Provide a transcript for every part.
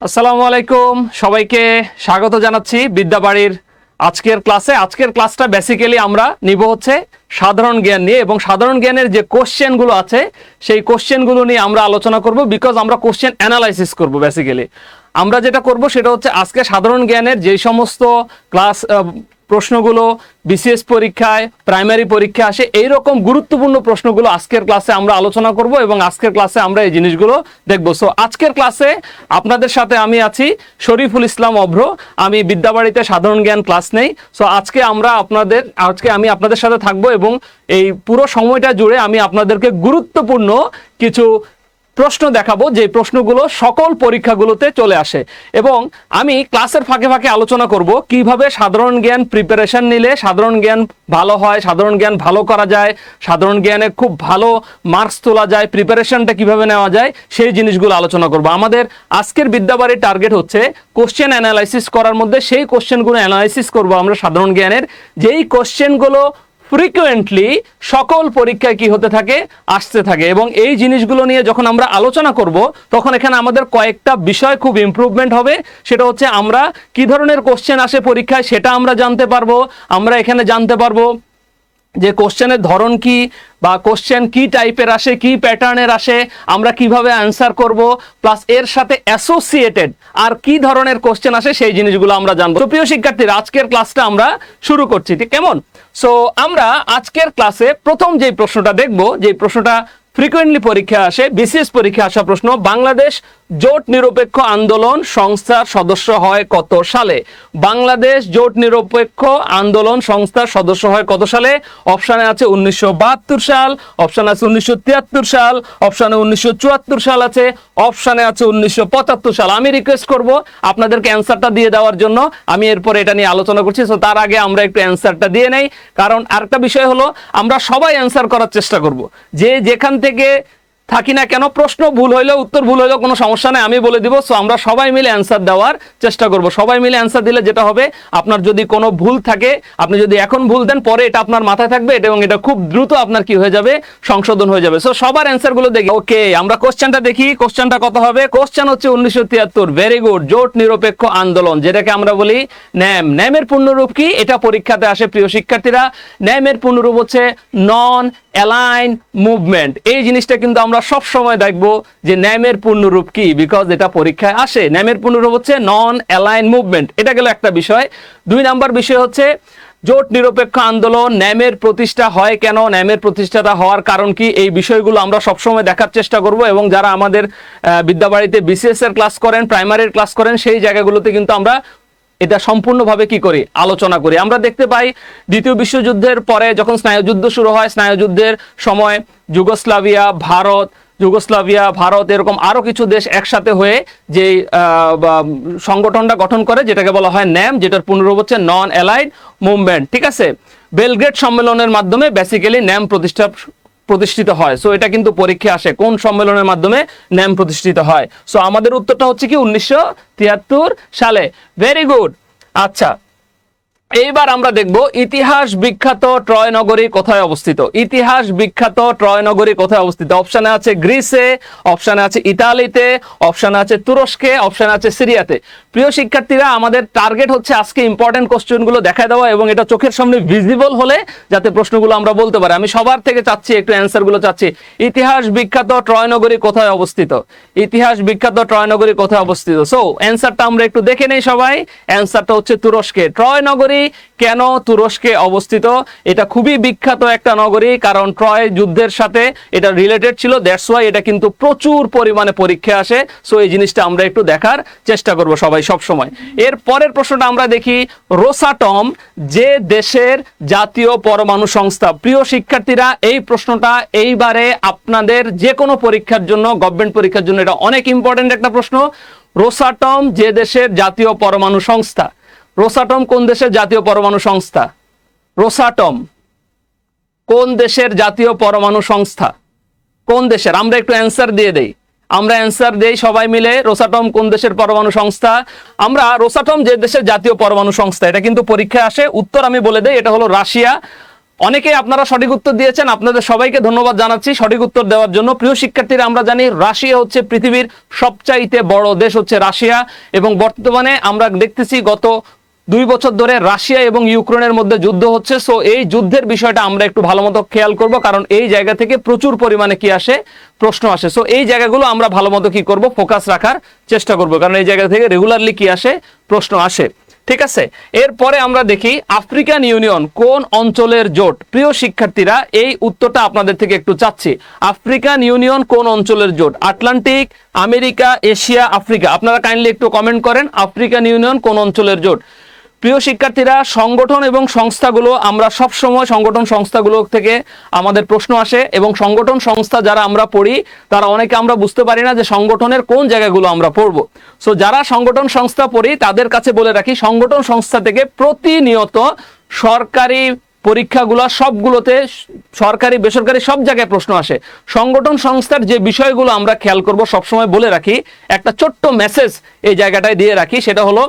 আসসালামু আলাইকুম, সবাইকে স্বাগত জানাচ্ছি বিদ্যাবাড়ির আজকের ক্লাসটা বেসিক্যালি আমরা নিব হচ্ছে সাধারণ জ্ঞান নিয়ে, এবং সাধারণ জ্ঞানের যে কোশ্চেনগুলো আছে সেই কোশ্চেনগুলো নিয়ে আমরা আলোচনা করব। বিকজ আমরা কোশ্চেন অ্যানালাইসিস করব। বেসিক্যালি আমরা যেটা করব সেটা হচ্ছে আজকে সাধারণ জ্ঞানের যেই সমস্ত প্রশ্নগুলো বিসিএস পরীক্ষায়, প্রাইমারি পরীক্ষা আসে, এইরকম গুরুত্বপূর্ণ প্রশ্নগুলো আজকের ক্লাসে আমরা আলোচনা করব এবং আজকের ক্লাসে আমরা এই জিনিসগুলো দেখব। সো আজকের ক্লাসে আপনাদের সাথে আমি আছি শরীফুল ইসলাম অভ্র। আমি বিদ্যাবাড়িতে সাধারণ জ্ঞান ক্লাস নেই। সো আজকে আমি আপনাদের সাথে থাকবো এবং এই পুরো সময়টা জুড়ে আমি আপনাদেরকে গুরুত্বপূর্ণ কিছু প্রশ্ন দেখাবো, যে প্রশ্নগুলো সকল পরীক্ষাগুলোতে চলে আসে। এবং আমি ক্লাসের ফাঁকে ফাঁকে আলোচনা করব কিভাবে সাধারণ জ্ঞান প্রিপারেশন নিলে সাধারণ জ্ঞান ভালো হয়, সাধারণ জ্ঞান ভালো করা যায়, সাধারণ জ্ঞানে খুব ভালো মার্কস তোলা যায়, প্রিপারেশনটা কিভাবে নেওয়া যায়, সেই জিনিসগুলো আলোচনা করব। আমাদের আজকের বিদ্যাবাড়ির টার্গেট হচ্ছে কোশ্চেন অ্যানালাইসিস করার মধ্যে সেই কোশ্চেনগুলো অ্যানালাইসিস করব আমরা সাধারণ জ্ঞানের, যেই কোশ্চেনগুলো ফ্রিকুয়েন্টলি সকল পরীক্ষায় কি হতে থাকে, আসতে থাকে। এবং এই জিনিসগুলো নিয়ে যখন আমরা আলোচনা করব তখন এখানে আমাদের কয়েকটা বিষয় খুব ইমপ্রুভমেন্ট হবে। সেটা হচ্ছে আমরা কি ধরনের কোশ্চেন আসে পরীক্ষায় সেটা আমরা জানতে পারবো। আমরা এখানে জানতে পারবো যে কোশ্চেনের ধরন কি, বা কোশ্চেন কি টাইপের আসে, কি প্যাটার্নের আসে, আমরা কিভাবে অ্যান্সার করব, প্লাস এর সাথে অ্যাসোসিয়েটেড আর কি ধরনের কোশ্চেন আসে সেই জিনিসগুলো আমরা জানবো। তো প্রিয় শিক্ষার্থীরা, আজকের ক্লাসটা আমরা শুরু করছি, ঠিক কেমন? সো আমরা আজকের ক্লাসে প্রথম যে প্রশ্নটা দেখব, যে প্রশ্নটা ফ্রিকুয়েন্টলি পরীক্ষা আসে, বিসিএস পরীক্ষা আসা প্রশ্ন, বাংলাদেশ জোট নিরপেক্ষ আন্দোলন সংস্থার সদস্য হয় কত সালে? বাংলাদেশ জোট নিরপেক্ষ আন্দোলন সংস্থার সদস্য হয় কত সালে? অপশানে আছে 1972 সাল, অপশানে আছে 1973 সাল, অপশানে 1974 সাল আছে, অপশানে আছে 1975 সাল। আমি রিকোয়েস্ট করব আপনাদেরকে অ্যান্সারটা দিয়ে দেওয়ার জন্য। আমি এরপর এটা নিয়ে আলোচনা করছি। সো তার আগে আমরা একটু অ্যান্সারটা দিয়ে নেই, কারণ আরেকটা বিষয় হলো আমরা সবাই অ্যান্সার করার চেষ্টা করব। যে যেখান থেকে থাকি না কেন, প্রশ্ন ভুল হইলেও উত্তর ভুল হইলেও কোনো সমস্যা নেই, আমি বলে দিব। সো আমরা সবাই মিলে অ্যান্সার দেওয়ার চেষ্টা করব। সবাই মিলে অ্যান্সার দিলে যেটা হবে, আপনার যদি কোনো ভুল থাকে, আপনি যদি এখন ভুল দেন, পরে এটা আপনার মাথায় থাকবে এবং এটা খুব দ্রুত আপনার কি হয়ে যাবে, সংশোধন হয়ে যাবে। সো সবার অ্যান্সারগুলো দেখি। ওকে, আমরা কোশ্চেনটা দেখি। কোশ্চেনটা কত হবে? কোশ্চেন হচ্ছে 1973। Very good. জোট নিরপেক্ষ আন্দোলন, যেটাকে আমরা বলি ন্যাম। ন্যামের পূর্ণরূপ কি? এটা পরীক্ষাতে আসে প্রিয় শিক্ষার্থীরা। ন্যামের পূর্ণরূপ হচ্ছে নন অ্যালাইন মুভমেন্ট। এই জিনিসটা কিন্তু আমরা সব সময় দেখবো যে ন্যামের পূর্ণরূপ কি, বিকজ এটা পরীক্ষায় আসে। ন্যামের পূর্ণরূপ হচ্ছে নন অ্যালাইন মুভমেন্ট। এটা গেল একটা বিষয়। 2 নাম্বার বিষয় হচ্ছে জোট নিরপেক্ষ আন্দোলন, ন্যামের প্রতিষ্ঠা হয় কেন, ন্যামের প্রতিষ্ঠাতা হওয়ার কারণ কি, এই বিষয়গুলো আমরা সবসময় দেখার চেষ্টা করব। এবং যারা আমাদের বিদ্যাবাড়িতে বিসিএস এর ক্লাস করেন, প্রাইমারির ক্লাস করেন, সেই জায়গাগুলোতে কিন্তু আমরা এটা সম্পূর্ণভাবে কি করি, আলোচনা করি। আমরা দেখতে পাই দ্বিতীয় বিশ্বযুদ্ধের পরে যখন স্নায়ুযুদ্ধ শুরু হয়, স্নায়ুযুদ্ধের সময় যুগোস্লাভিয়া, ভারত এরকম আরো কিছু দেশ একসাথে হয়ে যে সংগঠনটা গঠন করে, যেটাকে বলা হয় ন্যাম, যেটার পূর্ণরূপ হচ্ছে নন অ্যালাইড মুভমেন্ট। ঠিক আছে? বেলগ্রেড সম্মেলনের মাধ্যমে বেসিক্যালি ন্যাম প্রতিষ্ঠিত হয়। সো এটা কিন্তু পরীক্ষা আসে, কোন সম্মেলনের মাধ্যমে ন্যাম প্রতিষ্ঠিত হয়। সো আমাদের উত্তরটা হচ্ছে কি 1973 সালে। Very good. আচ্ছা, এইবার আমরা দেখব ইতিহাস বিখ্যাত ট্রয় নগরী কোথায় অবস্থিত। ইতিহাস বিখ্যাত ট্রয় নগরী কোথায় অবস্থিত? অপশানে আছে গ্রিসে, অপশানে আছে ইতালিতে, অপশানে আছে তুরস্কে, অপশানে আছে সিরিয়াতে। প্রিয় শিক্ষার্থীরা, আমাদের টার্গেট হচ্ছে আজকে ইম্পর্টেন্ট কোশ্চেনগুলো দেখায় দেওয়া এবং এটা চোখের সামনে ভিজিবল হলে যাতে প্রশ্নগুলো আমরা বলতে পারি। আমি সবার থেকে চাচ্ছি, একটু অ্যান্সারগুলো চাচ্ছি। ইতিহাস বিখ্যাত ট্রয় নগরী কোথায় অবস্থিত? ইতিহাস বিখ্যাত ট্রয় নগরী কোথায় অবস্থিত? সো অ্যান্সারটা আমরা একটু দেখে নেই সবাই। অ্যান্সারটা হচ্ছে তুরস্কে। ট্রয় নগরী কেন তুরস্কে অবস্থিত? এটা খুবই বিখ্যাত একটা নগরী, কারণ ট্রয় যুদ্ধের সাথে এটা রিলেটেড ছিল। দ্যাটস ওয়াই এটা কিন্তু প্রচুর পরিমাণে পরীক্ষা আসে। সো এই জিনিসটা আমরা একটু দেখার চেষ্টা করব সবাই সব সময়। এর পরের প্রশ্নটা আমরা দেখি, রোসাটম যে দেশের জাতীয় পরমাণু সংস্থা। প্রিয় শিক্ষার্থীরা, এই প্রশ্নটা এইবারে আপনাদের যে কোনো পরীক্ষার জন্য, গভর্নমেন্ট পরীক্ষার জন্য এটা অনেক ইম্পর্টেন্ট একটা প্রশ্ন। রোসাটম যে দেশের জাতীয় পরমাণু সংস্থা। রোসাটম কোন দেশের জাতীয় পরমাণু সংস্থা? রোসাটম কোন দেশের জাতীয় পরমাণু সংস্থা? কোন দেশের? আমরা একটু অ্যান্সার দিয়ে দেই। আমরা অ্যান্সার দেই সবাই মিলে। রোসাটম কোন দেশের পরমাণু সংস্থা? আমরা রোসাটম যে দেশের জাতীয় পরমাণু সংস্থা, এটা কিন্তু পরীক্ষায় আসে। উত্তর আমি বলে দেই, এটা হলো রাশিয়া। অনেকেই আপনারা সঠিক উত্তর দিয়েছেন, আপনাদের সবাইকে ধন্যবাদ জানাচ্ছি সঠিক উত্তর দেওয়ার জন্য। প্রিয় শিক্ষার্থীরা, আমরা জানি রাশিয়া হচ্ছে পৃথিবীর সবচাইতে বড় দেশ হচ্ছে রাশিয়া, এবং বর্তমানে আমরা দেখতেছি গত 2 বছর ধরে রাশিয়া এবং ইউক্রেনের মধ্যে যুদ্ধ হচ্ছে। সো এই যুদ্ধের বিষয়টা আমরা একটু ভালো মতো খেয়াল করব, কারণ এই জায়গা থেকে প্রচুর পরিমাণে কি আসে, প্রশ্ন আসে। সো এই জায়গাগুলো আমরা ভালো মতো কি করব, ফোকাস রাখার চেষ্টা করব, কারণ এই জায়গা থেকে রেগুলারলি কি আসে, প্রশ্ন আসে। ঠিক আছে, এরপরে আমরা দেখি আফ্রিকান ইউনিয়ন কোন অঞ্চলের জোট। প্রিয় শিক্ষার্থীরা, এই উত্তরটা আপনাদের থেকে একটু চাচ্ছি। আফ্রিকান ইউনিয়ন কোন অঞ্চলের জোট? Atlantic, America, Asia, Africa? আপনারা কাইন্ডলি একটু কমেন্ট করেন, আফ্রিকান ইউনিয়ন কোন অঞ্চলের জোট। প্রিয় শিক্ষার্থীরা, সংগঠন এবং সংস্থাগুলো, আমরা সব সময় সংগঠন সংস্থাগুলো থেকে আমাদের প্রশ্ন আসে, এবং সংগঠন সংস্থা যারা আমরা পড়ি তারা অনেকে আমরা বুঝতে পারি না যে সংগঠনের কোন জায়গাগুলো আমরা পড়ব। সো যারা সংগঠন সংস্থা পড়ি তাদের কাছে বলে রাখি, সংগঠন সংস্থা থেকে প্রতিনিয়ত সরকারি পরীক্ষাগুলো সবগুলোতে, সরকারি বেসরকারি সব জায়গায় প্রশ্ন আসে। সংগঠন সংস্থার যে বিষয়গুলো আমরা খেয়াল করব, সবসময় বলে রাখি, একটা ছোট্ট মেসেজ এই জায়গাটায় দিয়ে রাখি, সেটা হলো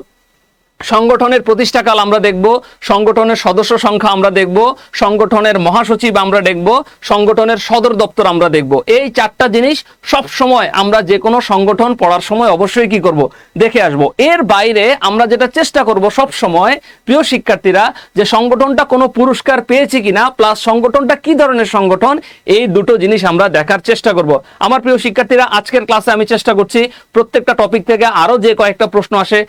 সংগঠনের প্রতিষ্ঠাকাল আমরা দেখব, সংগঠনের সদস্য সংখ্যা আমরা দেখব, সংগঠনের মহাসচিব আমরা দেখব, সংগঠনের সদর দপ্তর আমরা দেখব। এই 4টা জিনিস সব সময় আমরা যে কোনো সংগঠন পড়ার সময় অবশ্যই কি করব, দেখে আসব। এর বাইরে আমরা যেটা চেষ্টা করব সব সময়, প্রিয় শিক্ষার্থীরা, যে সংগঠনটা কোনো পুরস্কার পেয়েছে কিনা, প্লাস সংগঠনটা কি ধরনের সংগঠন, এই দুটো জিনিস আমরা দেখার চেষ্টা করব। আমার প্রিয় শিক্ষার্থীরা, আজকের ক্লাসে আমি চেষ্টা করছি প্রত্যেকটা টপিক থেকে আরো যে কয়েকটা প্রশ্ন আসে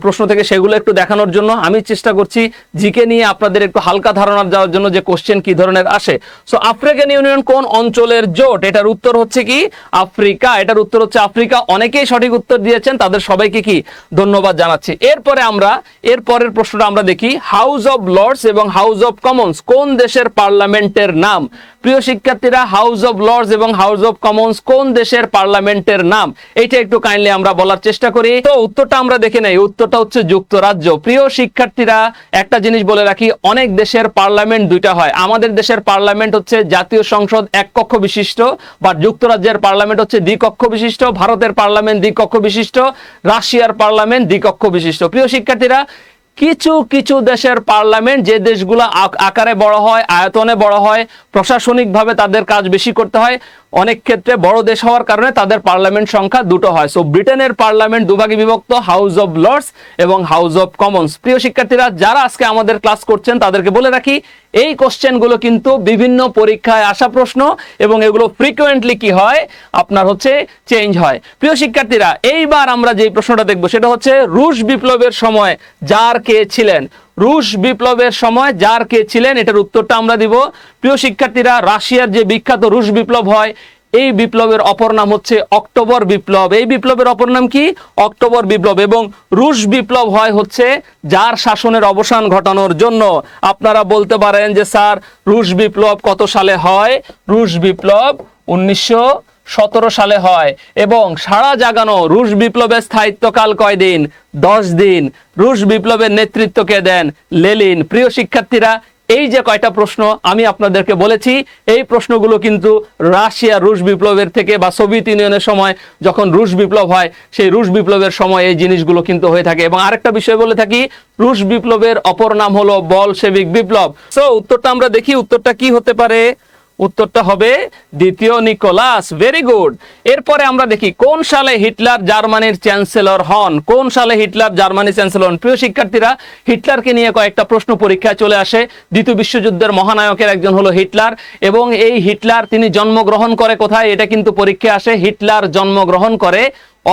প্রশ্ন থেকে সেগুলো একটু দেখানোর জন্য। আমি চেষ্টা করছি জিকে নিয়ে আপনাদের একটু হালকা ধারণা দেওয়ার জন্য যে কোশ্চেন কি ধরনের আসে। সো আফ্রিকান ইউনিয়ন কোন অঞ্চলের জোট? এটার উত্তর হচ্ছে কি, আফ্রিকা। এটার উত্তর হচ্ছে আফ্রিকা। অনেকেই সঠিক উত্তর দিয়েছেন, তাদের সবাইকে কি ধন্যবাদ জানাচ্ছি। এরপরে আমরা এরপরের প্রশ্নটা আমরা দেখি, হাউস অব লর্ডস এবং হাউস অব কমন্স কোন দেশের পার্লামেন্টের নাম? প্রিয় শিক্ষার্থীরা, হাউস অব লর্ডস এবং হাউস অব কমন্স কোন দেশের পার্লামেন্টের নাম, এইটা একটু কাইন্ডলি আমরা বলার চেষ্টা করি। তো উত্তরটা আমরা দেখে নেই, উত্তরটা হচ্ছে যুক্তরাজ্য। প্রিয় শিক্ষার্থীরা, একটা জিনিস বলে রাখি, অনেক দেশের পার্লামেন্ট দুইটা হয়। আমাদের দেশের পার্লামেন্ট হচ্ছে জাতীয় সংসদ এক কক্ষ বিশিষ্ট, বা যুক্তরাজ্যের পার্লামেন্ট হচ্ছে দ্বিকক্ষ বিশিষ্ট, ভারতের পার্লামেন্ট দ্বিকক্ষ বিশিষ্ট, রাশিয়ার পার্লামেন্ট দ্বিকক্ষ বিশিষ্ট। প্রিয় শিক্ষার্থীরা, কিছু কিছু দেশের পার্লামেন্ট, যে দেশগুলো আকারে বড় হয়, আয়তনে বড় হয়, প্রশাসনিকভাবে তাদের কাজ বেশি করতে হয়, অনেক ক্ষেত্রে বড় দেশ হওয়ার কারণে তাদের পার্লামেন্ট সংখ্যা দুটো হয়। সো ব্রিটেনের পার্লামেন্ট দুভাগে বিভক্ত, হাউস অব লর্ডস এবং হাউস অব কমন্স। প্রিয় শিক্ষার্থীরা, যারা আজকে আমাদের ক্লাস করছেন তাদেরকে বলে রাখি, এই কোশ্চেনগুলো কিন্তু বিভিন্ন পরীক্ষায় আসা প্রশ্ন, এবং এগুলো ফ্রিকোয়েন্টলি কি হয়, আপনার হচ্ছে চেঞ্জ হয়। প্রিয় শিক্ষার্থীরা, এইবার আমরা যে প্রশ্নটা দেখবো সেটা হচ্ছে রুশ বিপ্লবের সময় জার কে ছিলেন? রুশ বিপ্লবের সময় জার কে ছিলেন, এটার উত্তরটা আমরা দিব। প্রিয় শিক্ষার্থীরা, রাশিয়ার যে বিখ্যাত রুশ বিপ্লব হয়, এই বিপ্লবের অপর নাম হচ্ছে অক্টোবর বিপ্লব। এই বিপ্লবের অপর নাম কি, অক্টোবর বিপ্লব। এবং রুশ বিপ্লব হয় হচ্ছে জার শাসনের অবসান ঘটানোর জন্য। আপনারা বলতে পারেন যে স্যার, রুশ বিপ্লব কত সালে হয়? রুশ বিপ্লব 1917 সালে হয়। এবং সারা জাগানো রুশ বিপ্লবের স্থায়িত্বকাল কয়দিন? 10 দিন। রুশ বিপ্লবের নেতৃত্ব কে দেন? লেনিন। প্রিয় শিক্ষার্থীরা, এই যে কয়টা প্রশ্ন আমি আপনাদেরকে বলেছি, এই প্রশ্নগুলো কিন্তু রাশিয়া রুশ বিপ্লবের থেকে, বা সোভিয়েত ইউনিয়নের সময় যখন রুশ বিপ্লব হয়, সেই রুশ বিপ্লবের সময় এই জিনিসগুলো কিন্তু হয়ে থাকে। এবং আরেকটা বিষয় বলে থাকি, রুশ বিপ্লবের অপর নাম হলো বলশেভিক বিপ্লব। সো উত্তরটা আমরা দেখি, উত্তরটা কি হতে পারে? উত্তরটা হবে দ্বিতীয় নিকোলাস। Very good. এরপরে আমরা দেখি কোন সালে হিটলার জার্মানির চ্যান্সেলর হন? কোন সালে হিটলার জার্মানির চ্যান্সেলর হন? প্রিয় শিক্ষার্থীরা, হিটলারকে নিয়ে কয়েকটা প্রশ্ন পরীক্ষায় চলে আসে। দ্বিতীয় বিশ্বযুদ্ধের মহানায়কের একজন হলো হিটলার, এবং এই হিটলার তিনি জন্মগ্রহণ করে কোথায়, এটা কিন্তু পরীক্ষায় আসে। হিটলার জন্মগ্রহণ করে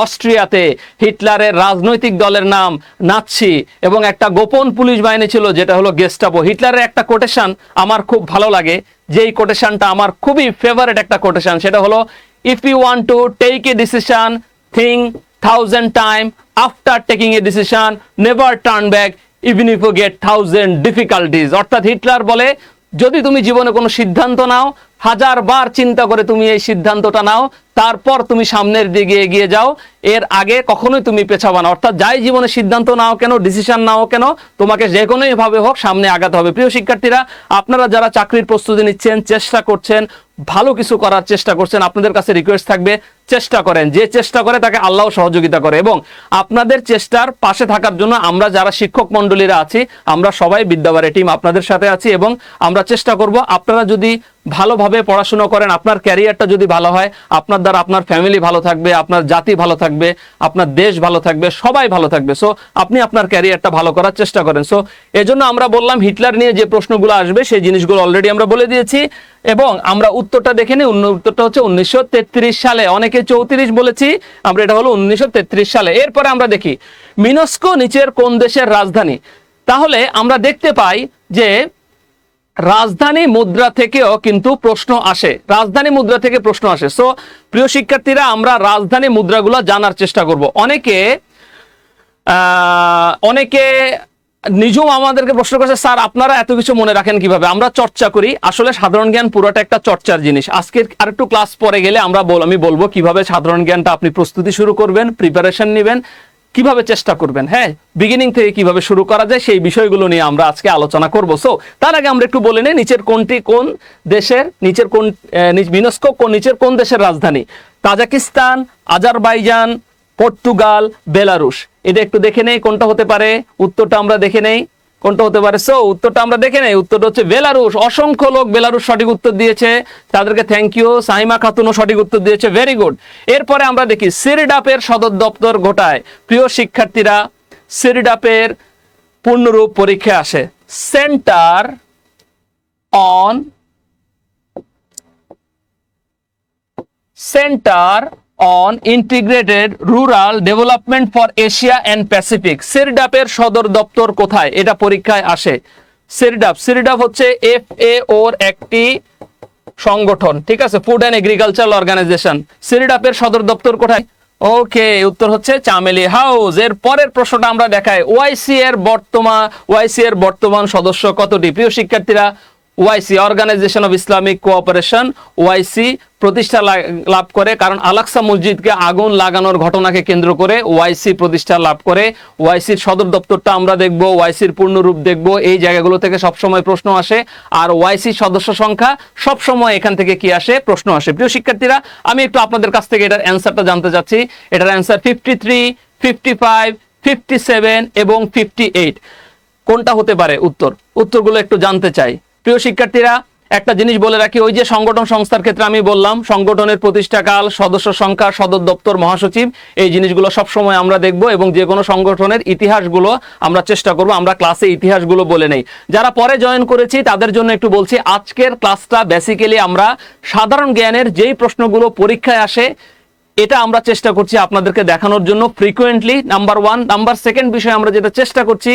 অস্ট্রিয়াতে। হিটলারের রাজনৈতিক দলের নাম নাৎসি, এবং একটা গোপন পুলিশ বাহিনী ছিল যেটা হলো গেস্টাপো। হিটলারের একটা কোটেশন আমার খুব ভালো লাগে, যেই কোটেশনটা আমার খুবই ফেভারিট একটা কোটেশন, সেটা হলো, if you want to take a decision, think 1000 time, after taking a decision never turn back, even if you get 1000 difficulties. অর্থাৎ হিটলার বলে, যদি তুমি জীবনে কোনো সিদ্ধান্ত নাও হাজারবার চিন্তা করে তুমি এই সিদ্ধান্তটা নাও, তারপর তুমি সামনের দিকে এগিয়ে যাও। এর আগে কখনোই তুমি পেছাবা না। অর্থাৎ যাই জীবনে সিদ্ধান্ত নাও কেন, ডিসিশন নাও কেন, তোমাকে যে কোনোই ভাবে হোক সামনে আগাতে হবে। প্রিয় শিক্ষার্থীরা, আপনারা যারা চাকরির প্রস্তুতি নিচ্ছেন, চেষ্টা করছেন, ভালো কিছু করার চেষ্টা করছেন, আপনাদের কাছে রিকোয়েস্ট থাকবে চেষ্টা করেন। যে চেষ্টা করে তাকে আল্লাহ সহযোগিতা করে। এবং আপনাদের চেষ্টার পাশে থাকার জন্য আমরা যারা শিক্ষক মন্ডলীরা আছি, আমরা সবাই বিদ্যাবাড়ি টিম আপনাদের সাথে আছি এবং আমরা চেষ্টা করব আপনারা যদি ভালোভাবে পড়াশোনা করেন, আপনার ক্যারিয়ারটা যদি ভালো হয়, আপনার দ্বারা আপনার ফ্যামিলি ভালো থাকবে, আপনার জাতি ভালো থাকবে, আপনার দেশ ভালো থাকবে, সবাই ভালো থাকবে। সো আপনি আপনার ক্যারিয়ারটা ভালো করার চেষ্টা করেন। সো এজন্য আমরা বললাম হিটলার নিয়ে যে প্রশ্নগুলো আসবে সেই জিনিসগুলো অলরেডি আমরা বলে দিয়েছি এবং আমরা উত্তরটা দেখে নিই। উত্তরটা হচ্ছে 1933 সালে। অনেকে 34 বলেছি, আমরা এটা হলো 1933 সালে। এরপরে আমরা দেখি মিনস্কো নিচের কোন দেশের রাজধানী। তাহলে আমরা দেখতে পাই যে রাজধানী মুদ্রা থেকেও কিন্তু প্রশ্ন আসে, রাজধানী মুদ্রা থেকে প্রশ্ন আসে। সো প্রিয় শিক্ষার্থীরা, আমরা রাজধানী মুদ্রাগুলো জানার চেষ্টা করব। অনেকে নিজেও আমাদেরকে প্রশ্ন করছে, স্যার আপনারা এত কিছু মনে রাখেন কিভাবে? আমরা চর্চা করি। আসলে সাধারণ জ্ঞান পুরোটা একটা চর্চার জিনিস। আজকে আরেকটু ক্লাস পরে গেলে আমি বলবো কিভাবে সাধারণ জ্ঞানটা আপনি প্রস্তুতি শুরু করবেন, প্রিপারেশন নেবেন, কিভাবে চেষ্টা করবেন, হ্যাঁ, বিগিনিং থেকে কিভাবে শুরু করা যায়, সেই বিষয়গুলো নিয়ে আমরা আজকে আলোচনা করব। সো তার আগে আমরা একটু বলে নিই নিচের কোনটি কোন দেশের, মিনস্কো নিচের কোন দেশের রাজধানী? Tajikistan, Azerbaijan, Portugal, Belarus. এটা একটু দেখে নেই কোনটা হতে পারে। উত্তরটা আমরা দেখে নেই কোনটা হতে পারে। সো উত্তরটা আমরা দেখে নেই। উত্তরটা হচ্ছে বেলারুশ। অসংখ্য লোক বেলারুশ সঠিক উত্তর দিয়েছে, তাদেরকে থ্যাংক ইউ। সাইমা খাতুনও সঠিক উত্তর দিয়েছে, ভেরি গুড। এরপরে আমরা দেখি সিরডাপের সদর দপ্তর কোথায়? প্রিয় শিক্ষার্থীরা, সিরডাপের পূর্ণরূপ পরীক্ষা আসে centre on integrated rural development for Asia and Pacific. সিরডাপের সদর দপ্তর কোথায়? এটা পরীক্ষায় আসে। সিরডাপ হচ্ছে FAO-র একটি সংগঠন, ঠিক আছে, ফুড অ্যান্ড এগ্রিকালচারাল অর্গানাইজেশন। সিরডাপের সদর দপ্তর কোথায়? ওকে, উত্তর হচ্ছে চামেলি হাউস। এর পরের প্রশ্নটা আমরা দেখাই, ওআইসি এর বর্তমান সদস্য কতটি? প্রিয় শিক্ষার্থীরা, OIC organisation of Islamic cooperation, OIC প্রতিষ্ঠা লাভ করে কারণ আলাকসা মসজিদকে আগুন লাগানোর ঘটনাকে কেন্দ্র করে ওআইসি প্রতিষ্ঠা লাভ করে। ওআইসির সদর দপ্তরটা আমরা দেখব, ওআইসির পূর্ণরূপ দেখব, এই জায়গাগুলো থেকে সবসময় প্রশ্ন আসে। আর ওআইসি সদস্য সংখ্যা সবসময় এখান থেকে কি আসে? প্রশ্ন আসে। প্রিয় শিক্ষার্থীরা, আমি একটু আপনাদের কাছ থেকে এটার অ্যান্সারটা জানতে চাচ্ছি। এটার অ্যান্সার 53, 55, 57 এবং 58 কোনটা হতে পারে? উত্তরগুলো একটু জানতে চাই। প্রিয় শিক্ষার্থীরা, একটা জিনিস বলে রাখি, ওই যে সংগঠন সংস্থার ক্ষেত্রে আমি বললাম সংগঠনের প্রতিষ্ঠাকাল, সদস্য সংখ্যা, সদর দপ্তর, মহাসচিব, এই জিনিসগুলো সবসময় আমরা দেখব এবং যে কোনো সংগঠনের ইতিহাসগুলো আমরা চেষ্টা করব আমরা ক্লাসে ইতিহাসগুলো বলে নেই। যারা পরে জয়েন করেছি তাদের জন্য একটু বলছি, আজকের ক্লাসটা বেসিক্যালি আমরা সাধারণ জ্ঞানের যেই প্রশ্নগুলো পরীক্ষায় আসে এটা আমরা চেষ্টা করছি আপনাদেরকে দেখানোর জন্য ফ্রিকোয়েন্টলি, নাম্বার 1। নাম্বার 2 বিষয় আমরা যেটা চেষ্টা করছি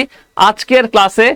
আজকের ক্লাসে,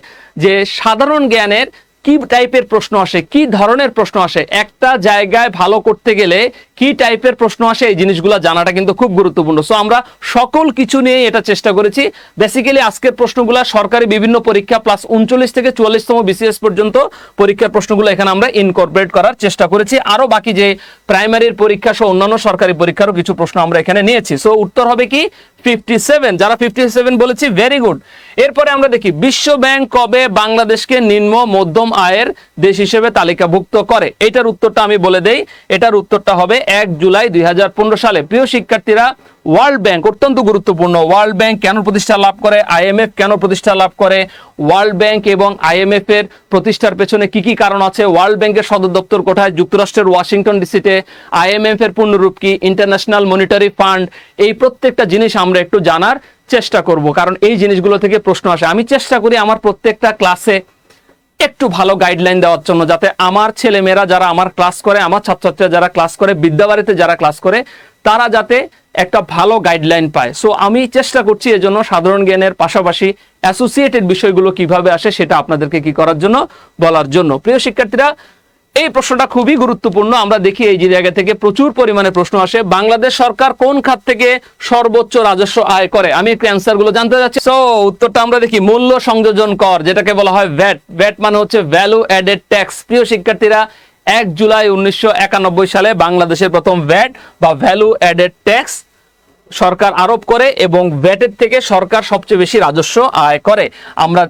যে সাধারণ জ্ঞানের কি টাইপের প্রশ্ন আসে, কি ধরনের প্রশ্ন আসে, একটা জায়গায় ভালো করতে গেলে কি টাইপের প্রশ্ন আসে, এই জিনিসগুলো জানাটা কিন্তু খুব গুরুত্বপূর্ণ। সো আমরা সকল কিছু নিয়ে এটা চেষ্টা করেছি। বেসিক্যালি আজকের প্রশ্নগুলো সরকারি বিভিন্ন পরীক্ষা প্লাস 39 থেকে 44তম বিসিএস পর্যন্ত পরীক্ষার প্রশ্নগুলো এখানে আমরা ইনকর্পোরেট করার চেষ্টা করেছি। আরো বাকি যে প্রাইমারির পরীক্ষা সহ অন্যান্য সরকারি পরীক্ষারও কিছু প্রশ্ন আমরা এখানে নিয়েছি। সো উত্তর হবে কি? 57। যারা 57 বলেছি, ভেরি গুড। এরপরে আমরা দেখি বিশ্ব ব্যাংক কবে বাংলাদেশকে নিম্ন মধ্যম আয়ের দেশ হিসেবে তালিকাভুক্ত করে? এটার উত্তরটা আমি বলে দেই। এটার উত্তরটা হবে 1 জুলাই 2015 সালে। প্রিয় শিক্ষার্থীরা, ওয়ার্ল্ড ব্যাংক অত্যন্ত গুরুত্বপূর্ণ। ওয়ার্ল্ড ব্যাংক কেন প্রতিষ্ঠা লাভ করে? IMF কেন প্রতিষ্ঠা লাভ করে? ওয়ার্ল্ড ব্যাংক এবং IMF এর প্রতিষ্ঠার পেছনে কি কি কারণ আছে? ওয়ার্ল্ড ব্যাংকের সদর দপ্তর কোথায়? যুক্তরাষ্ট্রের ওয়াশিংটন ডিসিতে। IMF এর পূর্ণরূপ কি? International monetary fund. এই প্রত্যেকটা জিনিস আমরা একটু জানার চেষ্টা করব, কারণ এই জিনিসগুলো থেকে প্রশ্ন আসে। আমি চেষ্টা করি আমার প্রত্যেকটা ক্লাসে একটু ভালো গাইডলাইন দেওয়ার জন্য, যাতে আমার ছেলেমেয়েরা যারা আমার ক্লাস করে, আমার ছাত্রছাত্রীরা যারা ক্লাস করে, বিদ্যাবাড়িতে যারা ক্লাস করে, তারা যাতে একটা ভালো গাইডলাইন পায়। সো আমি চেষ্টা করছি এজন্য সাধারণ জ্ঞানের পাশাপাশি অ্যাসোসিয়েটেড বিষয়গুলো কিভাবে আসে সেটা আপনাদেরকে কি করার জন্য, বলার জন্য। প্রিয় শিক্ষার্থীরা, এই প্রশ্নটা খুবই গুরুত্বপূর্ণ। আমরা দেখি এই যে জায়গা থেকে প্রচুর পরিমাণে প্রশ্ন আসে। বাংলাদেশ সরকার কোন খাত থেকে সর্বোচ্চ রাজস্ব আয় করে? আমি একটু অ্যান্সার গুলো জানতে চাচ্ছি। সো উত্তরটা আমরা দেখি মূল্য সংযোজন কর, যেটাকে বলা হয় ভ্যাট। ভ্যাট মানে হচ্ছে ভ্যালু অ্যাডেড ট্যাক্স। প্রিয় শিক্ষার্থীরা, 1 জুলাই 1991 সালে বাংলাদেশের প্রথম ভ্যাট বা ভ্যালু অ্যাডেড ট্যাক্স সরকার আরোপ করে এবং ভ্যাটের থেকে সরকার সবচেয়ে বেশি রাজস্ব আয় করে। আমরা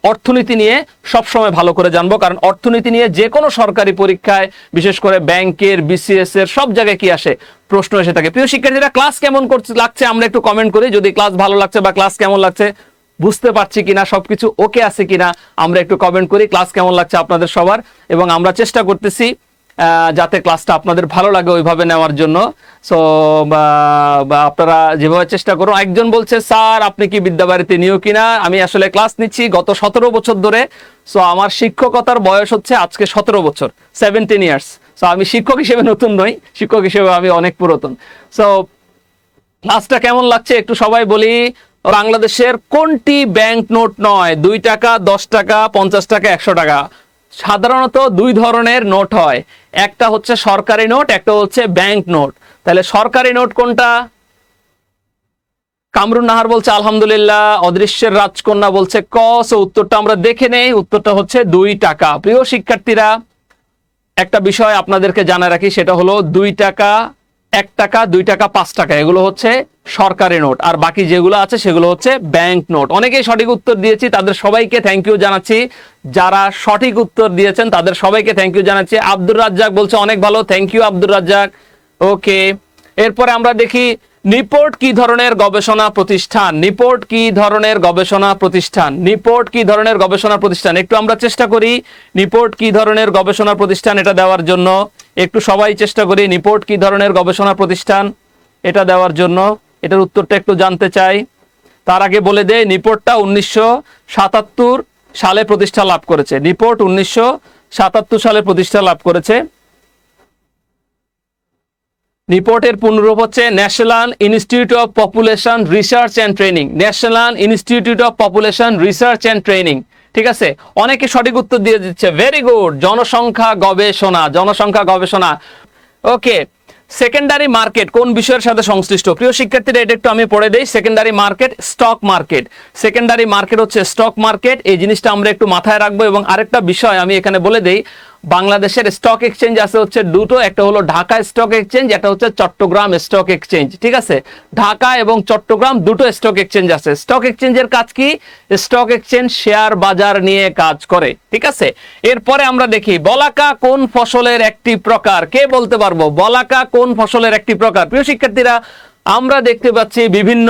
অর্থনীতি নিয়ে সবসময় ভালো করে জানবো, কারণ অর্থনীতি নিয়ে যে কোনো সরকারি পরীক্ষায়, বিশেষ করে ব্যাংকের, বিসিএস এর সব জায়গায় কি আসে, প্রশ্ন এসে থাকে। প্রিয় শিক্ষার্থীরা, ক্লাস কেমন লাগছে আমরা একটু কমেন্ট করি। যদি ক্লাস ভালো লাগছে বা ক্লাস কেমন লাগছে, বুঝতে পারছি কিনা, সবকিছু ওকে আছে কিনা, আমরা একটু কমেন্ট করি। ক্লাস কেমন লাগছে আপনাদের সবার, এবং আমরা চেষ্টা করতেছি যাতে ক্লাসটা আপনাদের ভালো লাগে ওইভাবে নেওয়ার জন্য। সো আপনারা যেভাবে চেষ্টা করুন। একজন বলছে, স্যার আপনি কি বিদ্যাবাড়িতে নিও কিনা? আমি আসলে ক্লাস নিচ্ছি গত 17 বছর ধরে। সো আমার শিক্ষকতার বয়স হচ্ছে আজকে 17 বছর, 17 ইয়ার্স। সো আমি শিক্ষক হিসেবে নতুন নই, শিক্ষক হিসেবে আমি অনেক পুরাতন। সো ক্লাসটা কেমন লাগছে একটু সবাই বলি। বাংলাদেশের কোনটি ব্যাংক নোট নয়? 2 টাকা, 10 টাকা, 50 টাকা, 100 টাকা। সাধারণত 2 ধরনের নোট হয়, একটা হচ্ছে সরকারি নোট, একটা হচ্ছে ব্যাংক নোট। তাহলে সরকারি নোট কোনটা? কামরুন নাহার বলছে আলহামদুলিল্লাহ, অদৃশ্যের রাজকন্যা বলছে ক। সো উত্তরটা আমরা দেখে নেই, উত্তরটা হচ্ছে 2 টাকা। প্রিয় শিক্ষার্থীরা, একটা বিষয় আপনাদেরকে জানা রাখি, সেটা হলো 2 টাকা, 1 টাকা, 2 টাকা, 5 টাকা এগুলো হচ্ছে সরকারি নোট, আর বাকি যেগুলো আছে সেগুলো হচ্ছে ব্যাংক নোট। অনেকেই সঠিক উত্তর দিয়েছি, তাদের সবাইকে থ্যাংক ইউ জানাচ্ছি। যারা সঠিক উত্তর দিয়েছেন তাদের সবাইকে থ্যাংক ইউ জানাচ্ছি। আব্দুর রাজ্জাক বলছে অনেক ভালো, থ্যাংক ইউ আব্দুর রাজ্জাক। ওকে, এরপরে আমরা দেখি নিপোর্ট কি ধরনের গবেষণা প্রতিষ্ঠান? নিপোর্ট কি ধরনের গবেষণা প্রতিষ্ঠান? নিপোর্ট কি ধরনের গবেষণা প্রতিষ্ঠান? একটু আমরা চেষ্টা করি নিপোর্ট কি ধরনের গবেষণা প্রতিষ্ঠান এটা দেওয়ার জন্য। একটু সবাই চেষ্টা করি নিপোর্ট কি ধরনের গবেষণা প্রতিষ্ঠান এটা দেওয়ার জন্য। এটার উত্তরটা একটু জানতে চাই। তার আগে বলে দেই, নিপোর্টটা 1977 সালে প্রতিষ্ঠা লাভ করেছে। নিপোর্ট 1977 সালে প্রতিষ্ঠা লাভ করেছে। নিপোর্টের পূর্ণরূপ হচ্ছে national institute of population research and training. National institute of population research and training, ঠিক আছে? অনেকে সঠিক উত্তর দিয়ে দিচ্ছে, ভেরি গুড। জনসংখ্যা গবেষণা, জনসংখ্যা গবেষণা। ওকে, সেকেন্ডারি মার্কেট কোন বিষয়ের সাথে সংশ্লিষ্ট? প্রিয় শিক্ষার্থীরা, এটা একটু আমি পড়ে দেই। Secondary market stock market. Secondary market হচ্ছে স্টক মার্কেট, এই জিনিসটা আমরা একটু মাথায় রাখবো। এবং আরেকটা বিষয় আমি এখানে বলে দেই, বাংলাদেশের স্টক এক্সচেঞ্জ আছে হচ্ছে দুটো, একটা হলো ঢাকা স্টক এক্সচেঞ্জ, একটা হচ্ছে চট্টগ্রাম স্টক এক্সচেঞ্জ, ঠিক আছে? ঢাকা এবং চট্টগ্রাম দুটো স্টক এক্সচেঞ্জ আছে। স্টক এক্সচেঞ্জের কাজ কি? স্টক এক্সচেঞ্জ শেয়ার বাজার নিয়ে কাজ করে, ঠিক আছে? এরপরে আমরা দেখি বলাকা কোন ফসলের একটি প্রকার? কে বলতে পারবো বলাকা কোন ফসলের একটি প্রকার? প্রিয় শিক্ষার্থীরা, আমরা দেখতে পাচ্ছি বিভিন্ন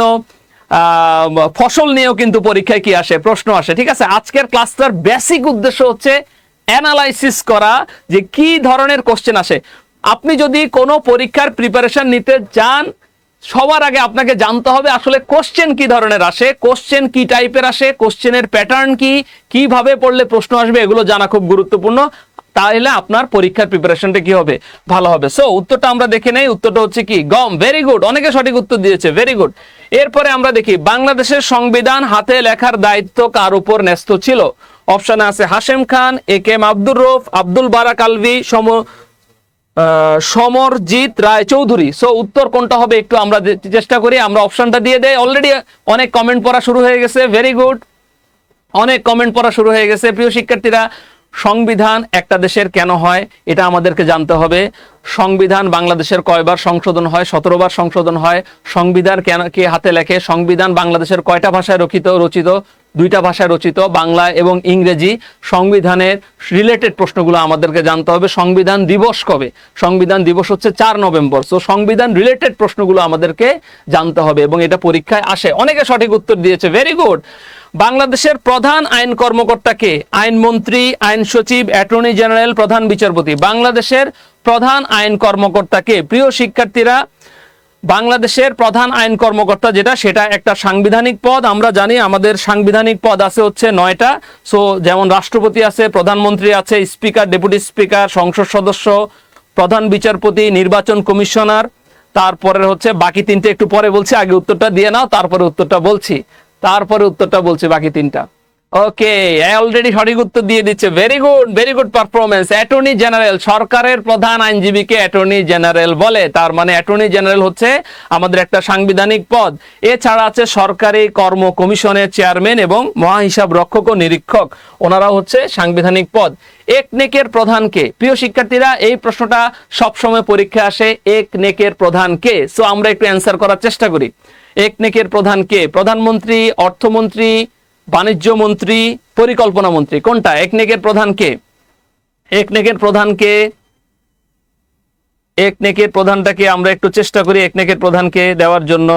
ফসল নিয়েও কিন্তু পরীক্ষায় কি আসে, প্রশ্ন আসে, ঠিক আছে? আজকের ক্লাসটার বেসিক উদ্দেশ্য হচ্ছে অ্যানালাইসিস করা যে কি ধরনের কোশ্চেন আসে। আপনি যদি কোনো পরীক্ষার প্রিপারেশন নিতে চান, সবার আগে আপনাকে জানতে হবে আসলে কোশ্চেন কি ধরনের আসে, কোশ্চেন কি টাইপের আসে, কোশ্চেনের প্যাটার্ন কি, কিভাবে পড়লে প্রশ্ন আসবে, এগুলো জানা খুব গুরুত্বপূর্ণ। তাহলে আপনার পরীক্ষার প্রিপারেশনটা কি হবে, ভালো হবে। সো উত্তরটা আমরা দেখে নেই, উত্তরটা হচ্ছে কি গম। ভেরি গুড, অনেকে সঠিক উত্তর দিয়েছে, ভেরি গুড। এরপরে আমরা দেখি বাংলাদেশের সংবিধান হাতে লেখার দায়িত্ব কার উপর ন্যস্ত ছিল? অপশনে আছে Hashem Khan, A K M Abdur Rauf, Abdul Barak Alvi, Samarjit Roy Chowdhury. So উত্তর কোনটা হবে একটু আমরা চেষ্টা করি। আমরা অপশনটা দিয়ে দেই। অলরেডি অনেক কমেন্ট পড়া শুরু হয়ে গেছে, ভেরি গুড, অনেক কমেন্ট পড়া শুরু হয়ে গেছে। প্রিয় শিক্ষার্থীরা, সংবিধান একটা দেশের কেন হয় এটা আমাদেরকে জানতে হবে। সংবিধান বাংলাদেশের কয়বার সংশোধন হয়? 17 বার সংশোধন হয়। সংবিধান কেন, কে হাতে লেখে? সংবিধান বাংলাদেশের কয়টা ভাষায় রচিত? 2টা ভাষায় রচিত, বাংলা এবং ইংরেজি। সংবিধানের রিলেটেড প্রশ্নগুলো আমাদেরকে জানতে হবে। সংবিধান দিবস কবে? সংবিধান দিবস হচ্ছে 4 নভেম্বর। সো সংবিধান রিলেটেড প্রশ্নগুলো আমাদেরকে জানতে হবে এবং এটা পরীক্ষায় আসে। অনেকে সঠিক উত্তর দিয়েছে, ভেরি গুড। বাংলাদেশের প্রধান আইন কর্মকর্তা কে? আইনমন্ত্রী, আইন সচিব, অ্যাটর্নি জেনারেল, প্রধান বিচারপতি। বাংলাদেশের প্রধান আইন কর্মকর্তা কে? প্রিয় শিক্ষার্থীরা, বাংলাদেশের প্রধান আইন কর্মকর্তা যেটা, সেটা একটা সাংবিধানিক পদ। আমরা জানি আমাদের সাংবিধানিক পদ আছে হচ্ছে 9টা। সো যেমন রাষ্ট্রপতি আছে, প্রধানমন্ত্রী আছে, স্পিকার, ডেপুটি স্পিকার, সংসদ সদস্য, প্রধান বিচারপতি, নির্বাচন কমিশনার, তারপরে হচ্ছে বাকি 3টে একটু পরে বলছি, আগে উত্তরটা দিয়ে নাও, তারপরে উত্তরটা বলছি, বাকি 3টা। ওকে, অলরেডি সঠিক উত্তর দিয়ে দিচ্ছে। Very good performance. Attorney general, সরকারের প্রধান আইনজীবীকে অ্যাটর্নি জেনারেল বলে। তার মানে অ্যাটর্নি জেনারেল হচ্ছে আমাদের একটা সাংবিধানিক পদ। এছাড়া আছে সরকারি কর্ম কমিশনের চেয়ারম্যান এবং মহাহিসাব রক্ষক ও নিরীক্ষক, ওনারা হচ্ছে সাংবিধানিক পদ। একনেকের প্রধান কে? প্রিয় শিক্ষার্থীরা, এই প্রশ্নটা সবসময় পরীক্ষায় আসে, একনেকের প্রধান কে? সো আমরা একটু অ্যান্সার করার চেষ্টা করি। একনেকের প্রধান কে? প্রধানমন্ত্রী, অর্থমন্ত্রী, বাণিজ্য মন্ত্রী, পরিকল্পনা মন্ত্রী, কোনটা? একনেকের প্রধান কে? একনেকের প্রধান কে? একনেকের প্রধানটাকে আমরা একটু চেষ্টা করি একনেকের প্রধানকে দেওয়ার জন্য।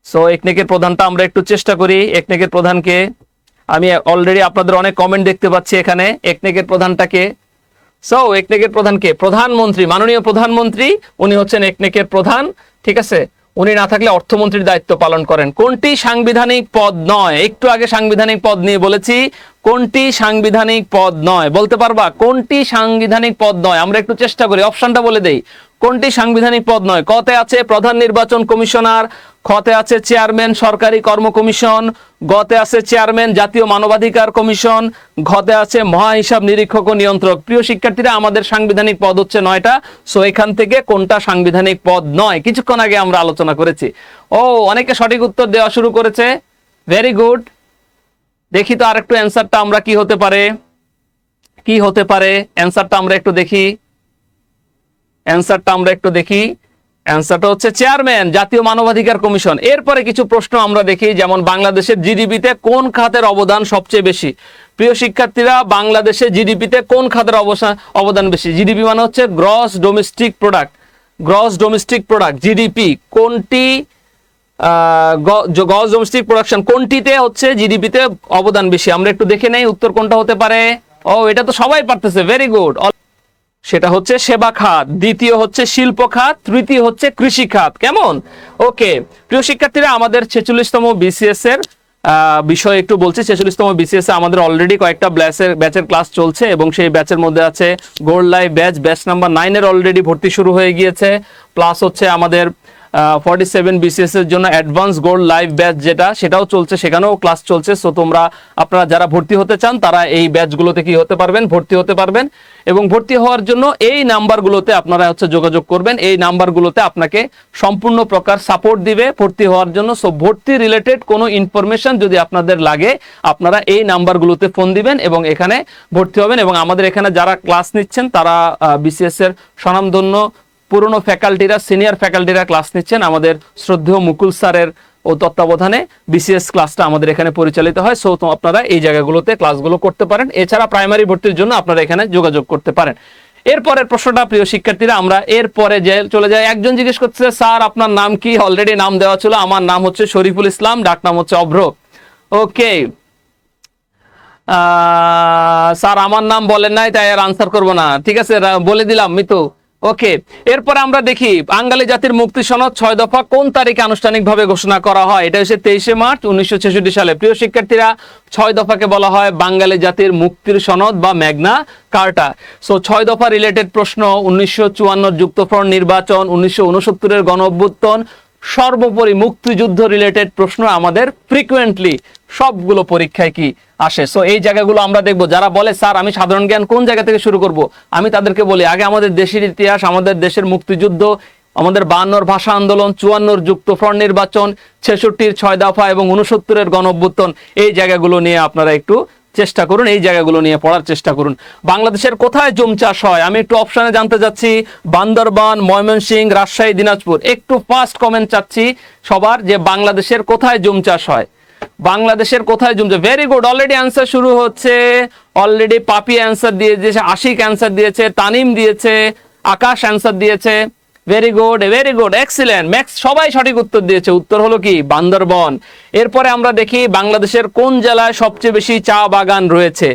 সো একনেকের প্রধানটা আমরা একটু চেষ্টা করি। একনেকের প্রধানকে আমি অলরেডি আপনাদের অনেক কমেন্ট দেখতে পাচ্ছি এখানে। একনেকের প্রধানটাকে, সো একনেকের প্রধানকে? প্রধানমন্ত্রী, মাননীয় প্রধানমন্ত্রী, উনি হচ্ছেন একনেকের প্রধান। ঠিক আছে, উনি না থাকলে অর্থমন্ত্রীর দায়িত্ব পালন করেন। কোনটি সাংবিধানিক পদ নয়? একটু আগে সাংবিধানিক পদ নিয়ে বলেছি, কোনটি সাংবিধানিক পদ নয় বলতে পারবা? কোনটি সাংবিধানিক পদ নয়? আমরা একটু চেষ্টা করি, অপশনটা বলে দেই। কোনটি সাংবিধানিক পদ নয়? কতে আছে প্রধান নির্বাচন কমিশনার, খতে আছে চেয়ারম্যান সরকারি কর্ম কমিশন, গতে আছে চেয়ারম্যান জাতীয় মানবাধিকার কমিশন, ঘতে আছে মহাহিসাব নিরীক্ষক ও নিয়ন্ত্রক। প্রিয় শিক্ষার্থীরা, আমাদের সাংবিধানিক পদ হচ্ছে 9টা। সো এখান থেকে কোনটা সাংবিধানিক পদ নয় কিছুক্ষণ আগে আমরা আলোচনা করেছি। ও, অনেকে সঠিক উত্তর দেওয়া শুরু করেছে, ভেরি গুড। দেখি তো আরেকটু অ্যান্সারটা আমরা কি হতে পারে, কি হতে পারে অ্যান্সারটা আমরা একটু দেখি। অ্যান্সারটা আমরা একটু দেখি। অ্যান্সারটা হচ্ছে চেয়ারম্যান জাতীয় মানবাধিকার কমিশন। এরপরে কিছু প্রশ্ন আমরা দেখি, যেমন বাংলাদেশের জিডিপিতে কোন খাতের অবদান সবচেয়ে বেশি? প্রিয় শিক্ষার্থীরা, বাংলাদেশের জিডিপিতে কোন খাতের অবদান বেশি? জিডিপি মানে হচ্ছে gross domestic product. Gross domestic product, GDP, কোনটি গ্রস ডোমেস্টিক প্রোডাকশন কোনটিতে হচ্ছে জিডিপিতে অবদান বেশি? আমরা একটু দেখে নেই উত্তর কোনটা হতে পারে। ও, এটা তো সবাই পারতেছে, ভেরি গুড। সেটা হচ্ছে সেবা খাত, দ্বিতীয় হচ্ছে শিল্প খাত, তৃতীয় হচ্ছে কৃষি খাত। কেমন? ওকে প্রিয় শিক্ষার্থীরা, আমাদের 46তম বিসিএস এর বিষয় একটু বলছি। 46তম বিসিএস এ আমাদের অলরেডি কয়েকটা ব্যাচের ক্লাস চলছে এবং সেই ব্যাচের মধ্যে আছে গোল্ড লাইভ ব্যাচ নাম্বার 9 এর অলরেডি ভর্তি শুরু হয়ে গিয়েছে। প্লাস হচ্ছে আমাদের 47 বিসিএস এর জন্য অ্যাডভান্স গোল্ড লাইভ ব্যাচ যেটা, সেটাও চলছে, সেখানেও ক্লাস চলছে। সো আপনারা যারা ভর্তি হতে চান তারা এই ব্যাচগুলোতে কি হতে পারবেন, ভর্তি হতে পারবেন। এবং ভর্তি হওয়ার জন্য এই নাম্বারগুলোতে আপনারা হচ্ছে যোগাযোগ করবেন। এই নাম্বারগুলোতে আপনাকে সম্পূর্ণ প্রকার সাপোর্ট দিবে ভর্তি হওয়ার জন্য। সো ভর্তি রিলেটেড কোনো ইনফরমেশন যদি আপনাদের লাগে, আপনারা এই নাম্বারগুলোতে ফোন দিবেন এবং এখানে ভর্তি হবেন। এবং আমাদের এখানে যারা ক্লাস নিচ্ছেন তারা বিসিএস এর স্বনামধন্য পুরনো ফ্যাকাল্টিরা, সিনিয়র ফ্যাকাল্টিরা ক্লাস নিচ্ছেন। আমাদের শ্রদ্ধেয় মুকুল স্যারের ও তত্ত্বাবধানে বিসিএস ক্লাসটা আমাদের এখানে পরিচালিত হয়। সো আপনারা এই জায়গাগুলোতে ক্লাসগুলো করতে পারেন। এছাড়া প্রাইমারি ভর্তির জন্য আপনারা এখানে যোগাযোগ করতে পারেন। এরপরের প্রশ্নটা প্রিয় শিক্ষার্থীরা, আমরা এরপরে চলে যাই। একজন জিজ্ঞেস করছে, স্যার আপনার নাম কি? অলরেডি নাম দেওয়া ছিল, আমার নাম হচ্ছে শরীফুল ইসলাম, ডাক নাম হচ্ছে অভ্র। ওকে স্যার, আমার নাম বলেন নাই তাই আর আনসার করবো না, ঠিক আছে, বলে দিলাম মিতু। ওকে, এরপরে আমরা দেখি বাঙালি জাতির মুক্তি সনদ 6 দফা কোন তারিখে আনুষ্ঠানিকভাবে ঘোষণা করা হয়? এটা হচ্ছে 23শে মার্চ 1966 সালে। প্রিয় শিক্ষার্থীরা, 6 দফাকে বলা হয় বাঙালি জাতির মুক্তির সনদ বা ম্যাগনা কার্টা। সো 6 দফা রিলেটেড প্রশ্ন, 1954 যুক্তফ্রন্ট নির্বাচন, 1969 গণ অভ্যুত্থান, সর্বোপরি মুক্তিযুদ্ধ রিলেটেড প্রশ্ন আমাদের ফ্রিকুয়েন্টলি সবগুলো পরীক্ষায় কি আসে। সো এই জায়গাগুলো আমরা দেখবো। যারা বলে স্যার আমি সাধারণ জ্ঞান কোন জায়গা থেকে শুরু করব, আমি তাদেরকে বলি আগে আমাদের দেশের ইতিহাস, আমাদের দেশের মুক্তিযুদ্ধ, আমাদের 52 ভাষা আন্দোলন, 54 যুক্তফ্রন্ট নির্বাচন, 66 6 দফা এবং 69 গণ অভ্যুত্থান, এই জায়গাগুলো নিয়ে আপনারা একটু চেষ্টা করুন, এই জায়গাগুলো নিয়ে পড়ার চেষ্টা করুন। বাংলাদেশের কোথায় জুম চাষ হয়? আমি একটু অপশনে জানতে যাচ্ছি। বান্দরবান, ময়মনসিংহ, রাজশাহী, দিনাজপুর। একটু ফার্স্ট কমেন্ট চাচ্ছি সবার, যে বাংলাদেশের কোথায় জুম চাষ হয়? বাংলাদেশের কোথায় জুম চাষ? ভেরি গুড, অলরেডি অ্যান্সার শুরু হচ্ছে। অলরেডি পাপি অ্যান্সার দিয়ে দিয়েছে, আশিক অ্যান্সার দিয়েছে, তানিম দিয়েছে, আকাশ অ্যান্সার দিয়েছে। ভেরি গুড, এক্সিলেন্ট, ম্যাক্স সবাই সঠিক উত্তর দিয়েছে। উত্তর হলো কি? বান্দরবন। এরপরে আমরা দেখি বাংলাদেশের কোন জেলায় সবচেয়ে বেশি চা বাগান রয়েছে?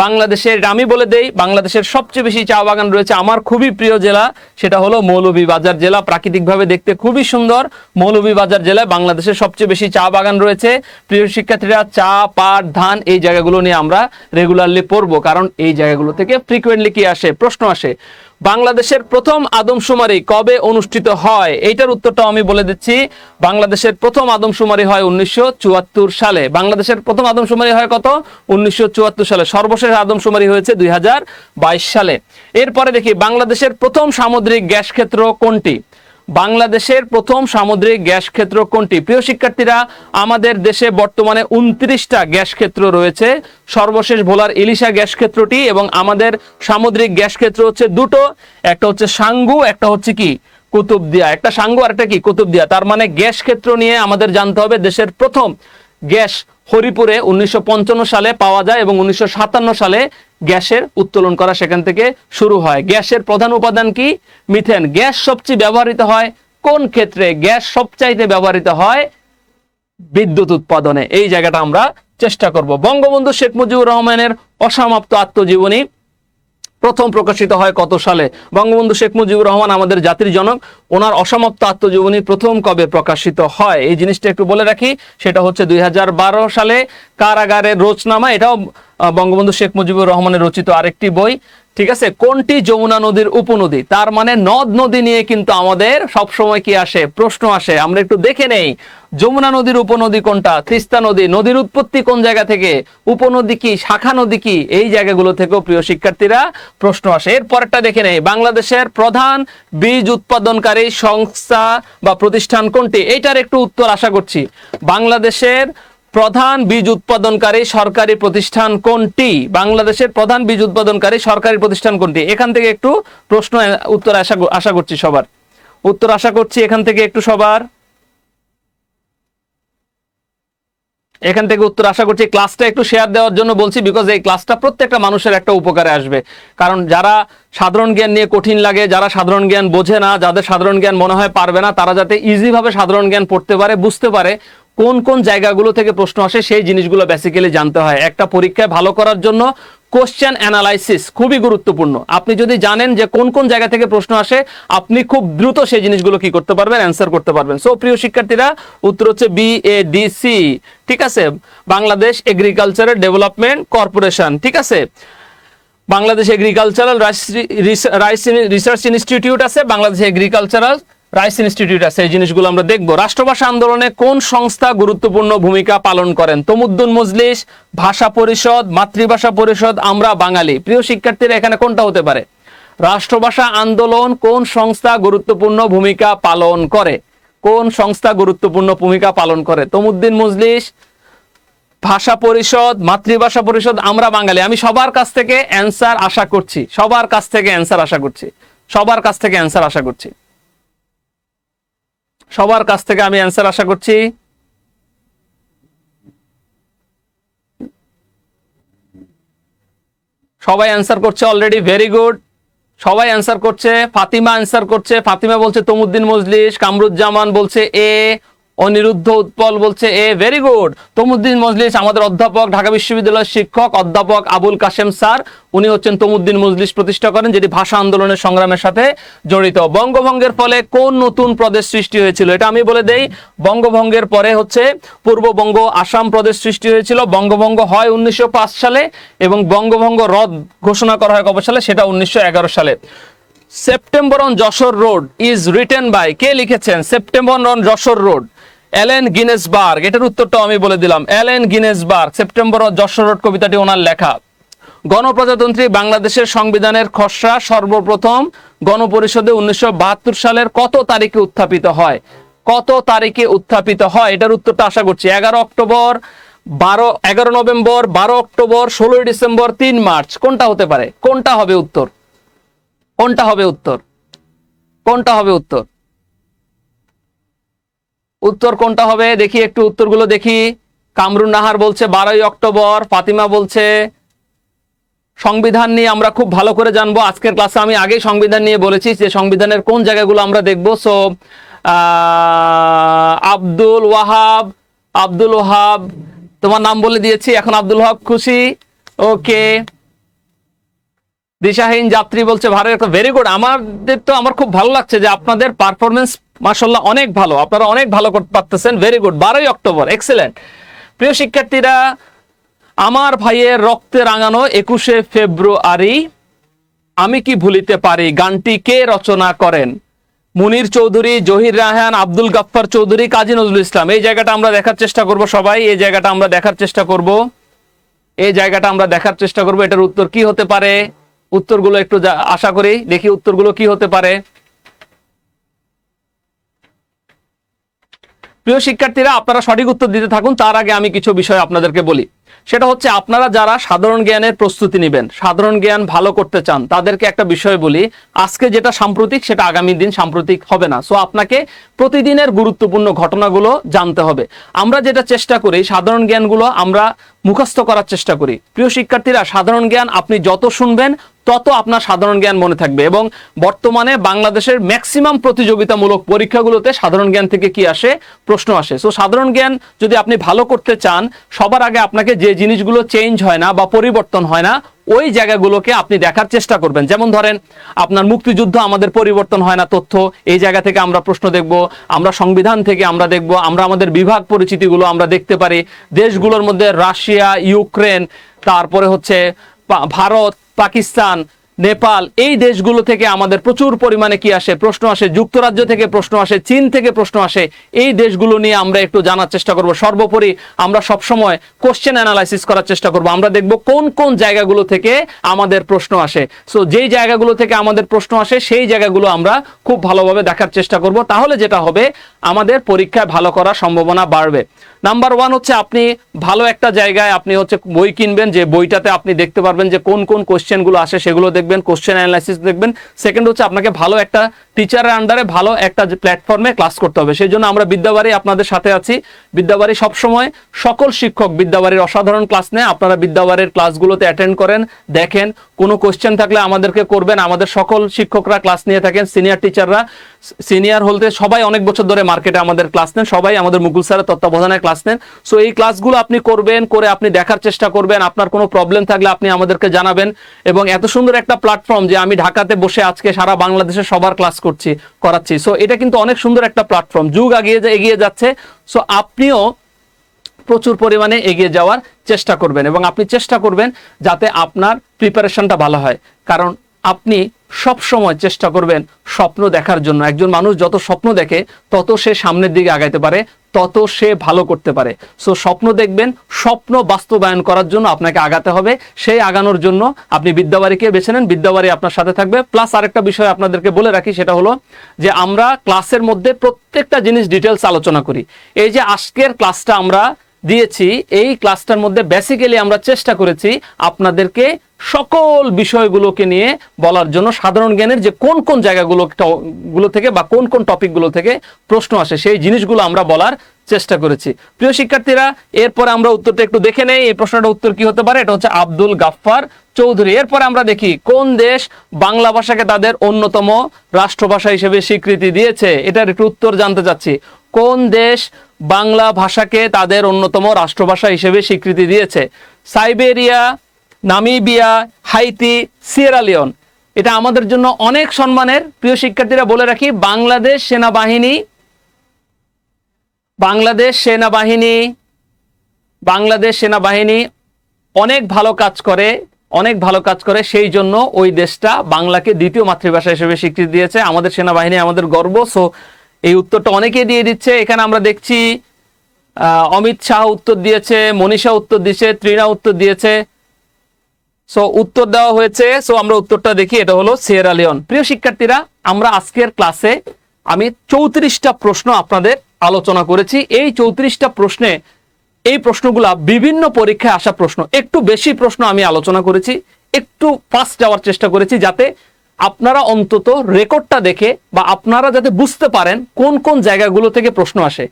বাংলাদেশের, আমি বলে দেই, বাংলাদেশের সবচেয়ে বেশি চা বাগান রয়েছে আমার খুবই প্রিয় জেলা, সেটা হলো মৌলভীবাজার জেলা। প্রাকৃতিকভাবে দেখতে খুবই সুন্দর মৌলভীবাজার জেলায় বাংলাদেশের সবচেয়ে বেশি চা বাগান রয়েছে। প্রিয় শিক্ষার্থীরা, চা, পাট, ধান, এই জায়গাগুলো নিয়ে আমরা রেগুলারলি পড়বো, কারণ এই জায়গাগুলো থেকে ফ্রিকুয়েন্টলি কি আসে? প্রশ্ন আসে। বাংলাদেশের প্রথম আদমশুমারি কবে অনুষ্ঠিত হয়, এইটার উত্তরটাও আমি বলে দিচ্ছি। বাংলাদেশের প্রথম আদমশুমারি হয় 1974 সালে। বাংলাদেশের প্রথম আদমশুমারি হয় কত? 1974 সালে। সর্বশেষ আদমশুমারি হয়েছে 2022 সালে। এরপরে দেখি বাংলাদেশের প্রথম সামুদ্রিক গ্যাস ক্ষেত্র কোনটি? বাংলাদেশের প্রথম সামুদ্রিক গ্যাস ক্ষেত্র কোনটি? প্রিয় শিক্ষার্থীরা, আমাদের দেশে বর্তমানে 29টা গ্যাস ক্ষেত্র রয়েছে। সর্বশেষ ভোলার ইলিশা গ্যাস ক্ষেত্রটি, এবং আমাদের সামুদ্রিক গ্যাস ক্ষেত্র হচ্ছে দুটো, একটা হচ্ছে সাঙ্গু, একটা হচ্ছে কি কুতুবদিয়া। একটা সাঙ্গু আর একটা কি কুতুবদিয়া। তার মানে গ্যাস ক্ষেত্র নিয়ে আমাদের জানতে হবে। দেশের প্রথম গ্যাস হরিপুরে 1955 সালে পাওয়া যায় এবং 1957 সালে গ্যাসের উত্তোলন করা সেখান থেকে শুরু হয়। গ্যাসের প্রধান উপাদান কি? মিথেন। গ্যাস সবচেয়ে ব্যবহৃত হয় কোন ক্ষেত্রে? গ্যাস সবচাইতে ব্যবহৃত হয় বিদ্যুৎ উৎপাদনে। এই জায়গাটা আমরা চেষ্টা করব। বঙ্গবন্ধু শেখ মুজিবুর রহমানের অসমাপ্ত আত্মজীবনী প্রথম প্রকাশিত হয় কত সালে? বঙ্গবন্ধু শেখ মুজিবুর রহমান আমাদের জাতির জনক, ওনার অসমাপ্ত আত্মজীবনী প্রথম কবে প্রকাশিত হয়? এই জিনিসটা একটু বলে রাখি, সেটা হচ্ছে 2012 সালে। কারাগারের রোজনামা, এটাও বঙ্গবন্ধু শেখ মুজিবুর রহমানের রচিত আরেকটি বই। ঠিক আছে। কোনটি যমুনা নদীর উপনদী? তার মানে নদ নদী নিয়ে কিন্তু আমাদের সব সময় কি আসে? প্রশ্ন আসে। আমরা একটু দেখে নেই যমুনা নদীর উপনদী কোনটা, তিস্তা নদী, নদীর উৎপত্তি কোন জায়গা থেকে, উপনদী কি, শাখা নদী কি, এই জায়গাগুলো থেকেও প্রিয় শিক্ষার্থীরা প্রশ্ন আসে। এরপরটা দেখে নেই, বাংলাদেশের প্রধান বীজ উৎপাদনকারী সংস্থা বা প্রতিষ্ঠান কোনটি? এইটার একটু উত্তর আশা করছি। বাংলাদেশের প্রধান বীজ উৎপাদনকারী সরকারি প্রতিষ্ঠান কোনটি? বাংলাদেশের প্রধান বীজ উৎপাদনকারী সরকারি প্রতিষ্ঠান কোনটি? এখান থেকে একটু প্রশ্ন উত্তর আশা করছি সবার উত্তর আশা করছি এখান থেকে একটু সবার এখান থেকে উত্তর আশা করছি। ক্লাসটা একটু শেয়ার দেওয়ার জন্য বলছি, বিকজ এই ক্লাসটা প্রত্যেকটা মানুষের একটা উপকারে আসবে। কারণ যারা সাধারণ জ্ঞান নিয়ে কঠিন লাগে, যারা সাধারণ জ্ঞান বোঝে না, যাদের সাধারণ জ্ঞান মনে হয় পারবে না, তারা যাতে ইজিভাবে সাধারণ জ্ঞান পড়তে পারে, বুঝতে পারে কোন কোন জায়গাগুলো থেকে প্রশ্ন আসে, সেই জিনিসগুলো বেসিক্যালি জানতে হয়। একটা পরীক্ষায় ভালো করার জন্য কোশ্চেন অ্যানালাইসিস খুবই গুরুত্বপূর্ণ। আপনি যদি জানেন যে কোন কোন জায়গা থেকে প্রশ্ন আসে, আপনি খুব দ্রুত সেই জিনিসগুলো কি করতে পারবেন? অ্যান্সার করতে পারবেন। সো প্রিয় শিক্ষার্থীরা, উত্তর হচ্ছে BADC। ঠিক আছে, বাংলাদেশ এগ্রিকালচারাল ডেভেলপমেন্ট কর্পোরেশন। ঠিক আছে, Bangladesh agricultural rice research institute আছে, বাংলাদেশ এগ্রিকালচারাল রাইস ইনস্টিটিউট আছে। এই জিনিসগুলো আমরা দেখবো। রাষ্ট্রভাষা আন্দোলনে কোন সংস্থা গুরুত্বপূর্ণ ভূমিকা পালন করেন? তমুদ্দুন মজলিস, ভাষা পরিষদ, মাতৃভাষা পরিষদ, আমরা বাঙালি। প্রিয় শিক্ষার্থীরা, এখানে কোনটা হতে পারে? রাষ্ট্রভাষা আন্দোলন কোন সংস্থা গুরুত্বপূর্ণ ভূমিকা পালন করে? কোন সংস্থা গুরুত্বপূর্ণ ভূমিকা পালন করে? তমুদ্দিন মজলিস, ভাষা পরিষদ, মাতৃভাষা পরিষদ, আমরা বাঙালি। আমি সবার কাছ থেকে অ্যান্সার আশা করছি, সবার কাছ থেকে অ্যান্সার আশা করছি, সবার কাছ থেকে অ্যান্সার আশা করছি, সবার কাছ থেকে আমি অ্যান্সার আশা করছি। সবাই অ্যান্সার করছে অলরেডি, ভেরি গুড। সবাই অ্যান্সার করছে। ফাতিমা অ্যান্সার করছে, ফাতিমা বলছে তমুদ্দিন মজলিস, কামরুজ্জামান বলছে এ, অনিরুদ্ধ উৎপল বলছে এ, ভেরি গুড। তমুদ্দিন মজলিস আমাদের অধ্যাপক, ঢাকা বিশ্ববিদ্যালয়ের শিক্ষক অধ্যাপক আবুল কাশেম স্যার, উনি হচ্ছেন তমুদ্দিন মজলিস প্রতিষ্ঠা করেন, যেটি ভাষা আন্দোলনের সংগ্রামের সাথে জড়িত। বঙ্গভঙ্গের ফলে কোন নতুন প্রদেশ সৃষ্টি হয়েছিল? এটা আমি বলে দেই, বঙ্গভঙ্গের পরে হচ্ছে পূর্ববঙ্গ, আসাম প্রদেশ সৃষ্টি হয়েছিল। বঙ্গভঙ্গ হয় 1905 সালে এবং বঙ্গভঙ্গ রদ ঘোষণা করা হয় কবে সালে? সেটা 1911 সালে। September on Jessore road is written by, কে লিখেছেন September on Jessore road? Allen Ginsberg. এটার উত্তরটাও আমি বলে দিলাম, Allen Ginsberg. September on Jessore road কবিতাটি ওনার লেখা। গণপ্রজাতন্ত্রী বাংলাদেশের সংবিধানের খসড়া সর্বপ্রথম গণপরিষদে 1972 সালের কত তারিখে উত্থাপিত হয়? কত তারিখে উত্থাপিত হয়? এটার উত্তরটা আশা করছি 11 October, 11 November, 12 October, 16 December, 3 March. কোনটা হতে পারে? কোনটা হবে উত্তর? কোনটা হবে উত্তর? কোনটা হবে উত্তর? উত্তর কোনটা হবে? দেখি একটু উত্তরগুলো দেখি। কামরুন নাহার বলছে 12 অক্টোবর, ফাতিমা বলছে সংবিধান নিয়ে আমরা খুব ভালো করে জানবো। আজকের ক্লাসে আমি আগেই সংবিধান নিয়ে বলেছি যে সংবিধানের কোন জায়গাগুলো আমরা দেখবো। সো আব্দুল ওয়াহাব, তোমার নাম বলে দিয়েছি, এখন আব্দুল ওয়াহাব খুশি, ওকে। দিশাহীন যাত্রী বলছে ভারত, একটা ভেরি গুড। আমার খুব ভালো লাগছে যে আপনাদের পারফরমেন্স মাশাআল্লাহ অনেক ভালো, আপনারা অনেক ভালো করতে পারতেছেন, ভেরি গুড। 12 October, excellent. প্রিয় শিক্ষার্থীরা, আমার ভাইয়ের রক্তে রাঙানো 21শে ফেব্রুয়ারি আমি কি ভুলিতে পারি গানটি কে রচনা করেন? মুনির চৌধুরী, জহির রায়হান, আব্দুল গাফফার চৌধুরী, কাজী নজরুল ইসলাম। এই জায়গাটা আমরা দেখার চেষ্টা করব সবাই, এই জায়গাটা আমরা দেখার চেষ্টা করব, এই জায়গাটা আমরা দেখার চেষ্টা করব এটার উত্তর কি হতে পারে। উত্তরগুলো একটু আশা করি দেখি উত্তরগুলো কি হতে পারে। প্রিয় শিক্ষার্থীরা, আপনারা সঠিক উত্তর দিতে থাকুন। তার আগে আমি কিছু বিষয় আপনাদেরকে বলি। সেটা হচ্ছে, আপনারা যারা সাধারণ জ্ঞানের প্রস্তুতি নেবেন, সাধারণ জ্ঞান ভালো করতে চান, তাদেরকে একটা বিষয় বলি, আজকে যেটা সাম্প্রতিক সেটা আগামী দিন সাম্প্রতিক হবে না। সো আপনাকে প্রতিদিনের গুরুত্বপূর্ণ ঘটনাগুলো জানতে হবে। আমরা যেটা চেষ্টা করি, সাধারণ জ্ঞানগুলো আমরা মুখস্থ করার চেষ্টা করি। প্রিয় শিক্ষার্থীরা, সাধারণ জ্ঞান আপনি যত শুনবেন তত আপনার সাধারণ জ্ঞান মনে থাকবে। এবং বর্তমানে বাংলাদেশের ম্যাক্সিমাম প্রতিযোগিতামূলক পরীক্ষাগুলোতে সাধারণ জ্ঞান থেকে কি আসে? প্রশ্ন আসে। সো সাধারণ জ্ঞান যদি আপনি ভালো করতে চান, সবার আগে আপনাকে যে জিনিসগুলো চেঞ্জ হয় না বা পরিবর্তন হয় না, ওই জায়গাগুলোকে আপনি দেখার চেষ্টা করবেন। যেমন ধরেন, আপনার মুক্তিযুদ্ধ আমাদের পরিবর্তন হয় না তথ্য, এই জায়গা থেকে আমরা প্রশ্ন দেখব। আমরা সংবিধান থেকে আমরা দেখব, আমরা আমাদের বিভাগ পরিচিতিগুলো আমরা দেখতে পারি। দেশগুলোর মধ্যে রাশিয়া, ইউক্রেন, তারপরে হচ্ছে ভারত, পাকিস্তান, নেপাল, এই দেশগুলো থেকে আমাদের প্রচুর পরিমাণে কি আসে? প্রশ্ন আসে। যুক্তরাজ্য থেকে প্রশ্ন আসে, চীন থেকে প্রশ্ন আসে। এই দেশগুলো নিয়ে আমরা একটু জানার চেষ্টা করব। সর্বোপরি আমরা সবসময় কোশ্চেন অ্যানালাইসিস করার চেষ্টা করব। আমরা দেখব কোন কোন জায়গাগুলো থেকে আমাদের প্রশ্ন আসে। সো যেই জায়গাগুলো থেকে আমাদের প্রশ্ন আসে সেই জায়গাগুলো আমরা খুব ভালোভাবে দেখার চেষ্টা করব। তাহলে যেটা হবে, আমাদের পরীক্ষায় ভালো করার সম্ভাবনা বাড়বে। নাম্বার ওয়ান হচ্ছে, আপনি ভালো একটা জায়গায় আপনি হচ্ছে বই কিনবেন, যে বইটাতে আপনি দেখতে পারবেন যে কোন কোন কোশ্চেনগুলো আসে, সেগুলো দেখবেন, কোশ্চেন অ্যানালাইসিস দেখবেন। সেকেন্ড হচ্ছে, আপনাকে ভালো একটা টিচারের আন্ডারে ভালো একটা প্ল্যাটফর্মে ক্লাস করতে হবে। সেই জন্য আমরা বিদ্যাবাড়ি আপনাদের সাথে আছি। বিদ্যাবাড়ি সবসময় সকল শিক্ষক বিদ্যাবাড়ির অসাধারণ ক্লাস নেয়। আপনারা বিদ্যাবাড়ির ক্লাসগুলোতে অ্যাটেন্ড করেন, দেখেন। কোনো কোশ্চেন থাকলে আমাদেরকে করবেন। আমাদের সকল শিক্ষকরা ক্লাস নিয়ে থাকেন, সিনিয়র টিচাররা। সিনিয়র বলতে সবাই অনেক বছর ধরে মার্কেটে আমাদের ক্লাস নেন, সবাই আমাদের মুকুল স্যারের তত্ত্বাবধানে ক্লাস নেন। সো এই ক্লাসগুলো আপনি করবেন, করে আপনি দেখার চেষ্টা করবেন। আপনার কোনো প্রবলেম থাকলে আপনি আমাদেরকে জানাবেন। এবং এত সুন্দর একটা প্ল্যাটফর্ম, যে আমি ঢাকাতে বসে আজকে সারা বাংলাদেশে সবার ক্লাস করাচ্ছি। সো এটা কিন্তু অনেক সুন্দর একটা প্ল্যাটফর্ম। যুগ এগিয়ে যাচ্ছে। সো আপনিও প্রচুর পরিমাণে এগিয়ে যাওয়ার চেষ্টা করবেন, এবং আপনি চেষ্টা করবেন যাতে আপনার প্রিপারেশনটা ভালো হয়। কারণ আপনি সব সময় চেষ্টা করবেন স্বপ্ন দেখার জন্য। একজন মানুষ যত স্বপ্ন দেখে তত সে সামনের দিকে আগাইতে পারে, তত সে ভালো করতে পারে। সো স্বপ্ন দেখবেন, স্বপ্ন বাস্তবায়ন করার জন্য আপনাকে আগাতে হবে। সেই আগানোর জন্য আপনি বিদ্যাবাড়িকে বেছে নেন, বিদ্যাবাড়ি আপনার সাথে থাকবে। প্লাস আরেকটা বিষয় আপনাদেরকে বলে রাখি, সেটা হলো যে আমরা ক্লাসের মধ্যে প্রত্যেকটা জিনিস ডিটেলস আলোচনা করি। এই যে আজকের ক্লাসটা আমরা দিয়েছি, এই ক্লাসটার মধ্যে বেসিক্যালি আমরা চেষ্টা করেছি আপনাদেরকে সকল বিষয়গুলোকে নিয়ে বলার জন্য, সাধারণ জ্ঞানের যে কোন কোন জায়গাগুলো থেকে বা কোন কোন টপিকগুলো থেকে প্রশ্ন আসে সেই জিনিসগুলো আমরা বলার চেষ্টা করেছি। প্রিয় শিক্ষার্থীরা, এরপরে আমরা উত্তরটা একটু দেখে নেই। এই প্রশ্নটার উত্তর কি হতে পারে? এটা হচ্ছে আব্দুল গাফফার চৌধুরী। এরপরে আমরা দেখি, কোন দেশ বাংলা ভাষাকে তাদের অন্যতম রাষ্ট্রভাষা হিসেবে স্বীকৃতি দিয়েছে? এটার একটু উত্তর জানতে চাচ্ছি। কোন দেশ বাংলা ভাষাকে তাদের অন্যতম রাষ্ট্রভাষা হিসেবে স্বীকৃতি দিয়েছে? Siberia, Namibia, Haiti, Sierra Leone. এটা আমাদের জন্য অনেক সম্মানের। প্রিয় শিক্ষার্থীরা, বলে রাখি, বাংলাদেশ সেনাবাহিনী অনেক ভালো কাজ করে, সেই জন্য ওই দেশটা বাংলাকে দ্বিতীয় মাতৃভাষা হিসেবে স্বীকৃতি দিয়েছে। আমাদের সেনাবাহিনী আমাদের গর্ব। সো এই উত্তরটা অনেকেই দিয়ে দিচ্ছে। এখানে আমরা দেখছি অমিত শাহ উত্তর দিয়েছে, মনীষা উত্তর দিয়েছে, ত্রিনা উত্তর দিয়েছে। সো উত্তর দেওয়া হয়েছে। সো আমরা উত্তরটা দেখি, এটা হলো সিয়েরা লিওন। প্রিয় শিক্ষার্থীরা, আমরা আজকের ক্লাসে আমি 34টা প্রশ্ন আপনাদের আলোচনা করেছি। এই 34টা প্রশ্নে, এই প্রশ্নগুলা বিভিন্ন পরীক্ষায় আসা প্রশ্ন। একটু বেশি প্রশ্ন আমি আলোচনা করেছি, একটু ফাস্ট যাওয়ার চেষ্টা করেছি, যাতে আপনারা অন্তত রেকর্ডটা দেখে বা আপনারা যাতে বুঝতে পারেন কোন কোন জায়গাগুলো থেকে প্রশ্ন আসে।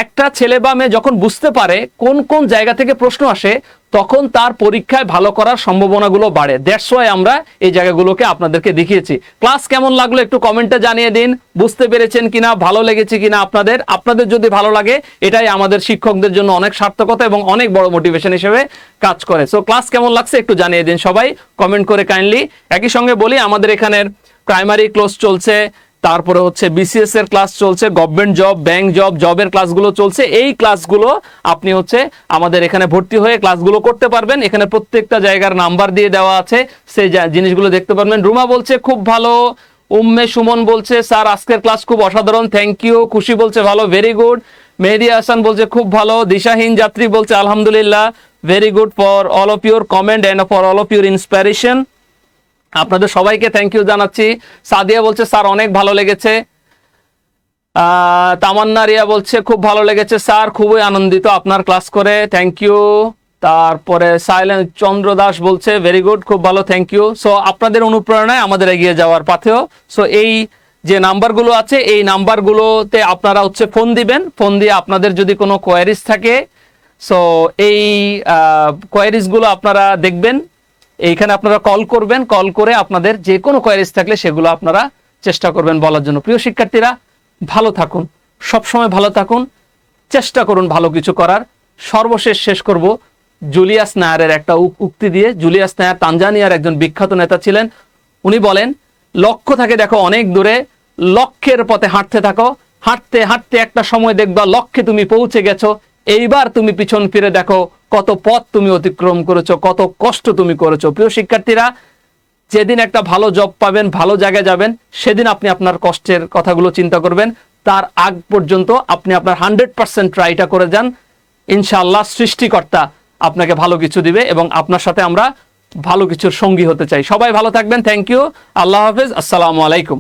একটা ছেলে বা মেয়ে যখন বুঝতে পারে কোন কোন জায়গা থেকে প্রশ্ন আসে, তখন তার পরীক্ষায় ভালো করার সম্ভাবনাগুলো বাড়ে। দ্যাটস ওয়াই আমরা এই জায়গাগুলোকে আপনাদেরকে দেখিয়েছি। ক্লাস কেমন লাগলো একটু কমেন্টে জানিয়ে দিন। বুঝতে পেরেছেন কিনা, ভালো লেগেছে কিনা আপনাদের যদি ভালো লাগে, এটাই আমাদের শিক্ষকদের জন্য অনেক সার্থকতা এবং অনেক বড় মোটিভেশন হিসেবে কাজ করে। সো ক্লাস কেমন লাগছে একটু জানিয়ে দিন সবাই কমেন্ট করে কাইন্ডলি। একই সঙ্গে বলি, আমাদের এখানের প্রাইমারি কোর্স চলছে, তারপরে হচ্ছে বিসিএস এর ক্লাস চলছে, গভর্নমেন্ট জব, ব্যাংক জব, জবের ক্লাসগুলো চলছে। এই ক্লাসগুলো আপনি হচ্ছে আমাদের এখানে ভর্তি হয়ে ক্লাসগুলো করতে পারবেন। এখানে প্রত্যেকটা জায়গার নাম্বার দিয়ে দেওয়া আছে, সেই জিনিসগুলো দেখতে পারবেন। রুমা বলছে খুব ভালো, উম্মে সুমন বলছে স্যার আজকের ক্লাস খুব অসাধারণ, থ্যাংক ইউ। খুশি বলছে ভালো, ভেরি গুড। মেহেদি হাসান বলছে খুব ভালো। দিশাহীন যাত্রী বলছে আলহামদুলিল্লাহ, very good for all of your comment and for all of your inspiration. আপনাদের সবাইকে থ্যাংক ইউ জানাচ্ছি। সাদিয়া বলছে স্যার অনেক ভালো লেগেছে। তামান্না রিয়া বলছে খুব ভালো লেগেছে স্যার, খুবই আনন্দিত আপনার ক্লাস করে, থ্যাংক ইউ। তারপরে সাইলেন্ট চন্দ্র দাস বলছে ভেরি গুড, খুব ভালো, থ্যাংক ইউ। সো আপনাদের অনুপ্রেরণায় আমাদের এগিয়ে যাওয়ার পথেও। সো এই যে নাম্বারগুলো আছে এই নাম্বারগুলোতে আপনারা হচ্ছে ফোন দিবেন, ফোন দিয়ে আপনাদের যদি কোনো কোয়ারিজ থাকে, সো এই কোয়ারিজগুলো আপনারা দেখবেন। এইখানে আপনারা কল করবেন, কল করে আপনাদের যে কোনো কোয়ারিজ থাকলে সেগুলো আপনারা চেষ্টা করবেন বলার জন্য। প্রিয় শিক্ষার্থীরা, ভালো থাকুন, সবসময় ভালো থাকুন, চেষ্টা করুন ভালো কিছু করার। সর্বশেষ শেষ করব জুলিয়াস নায়ারের একটা উক্তি দিয়ে। জুলিয়াস নায়ার তানজানিয়ার একজন বিখ্যাত নেতা ছিলেন। উনি বলেন, লক্ষ্য থাকে দেখো অনেক দূরে, লক্ষ্যের পথে হাঁটতে থাকো, হাঁটতে হাঁটতে একটা সময় দেখবা লক্ষ্যে তুমি পৌঁছে গেছো। এইবার তুমি পিছন ফিরে দেখো কত পথ তুমি অতিক্রম করেছো, কত কষ্ট তুমি করেছো। প্রিয় শিক্ষার্থীরা, যেদিন একটা ভালো জব পাবেন, ভালো জায়গায় যাবেন, সেদিন আপনি আপনার কষ্টের কথাগুলো চিন্তা করবেন। তার আগ পর্যন্ত আপনি আপনার 100% ট্রাইটা করে যান। ইনশাআল্লাহ সৃষ্টিকর্তা আপনাকে ভালো কিছু দিবে এবং আপনার সাথে আমরা ভালো কিছুর সঙ্গী হতে চাই। সবাই ভালো থাকবেন, থ্যাংক ইউ, আল্লাহ হাফেজ, আসসালামু আলাইকুম।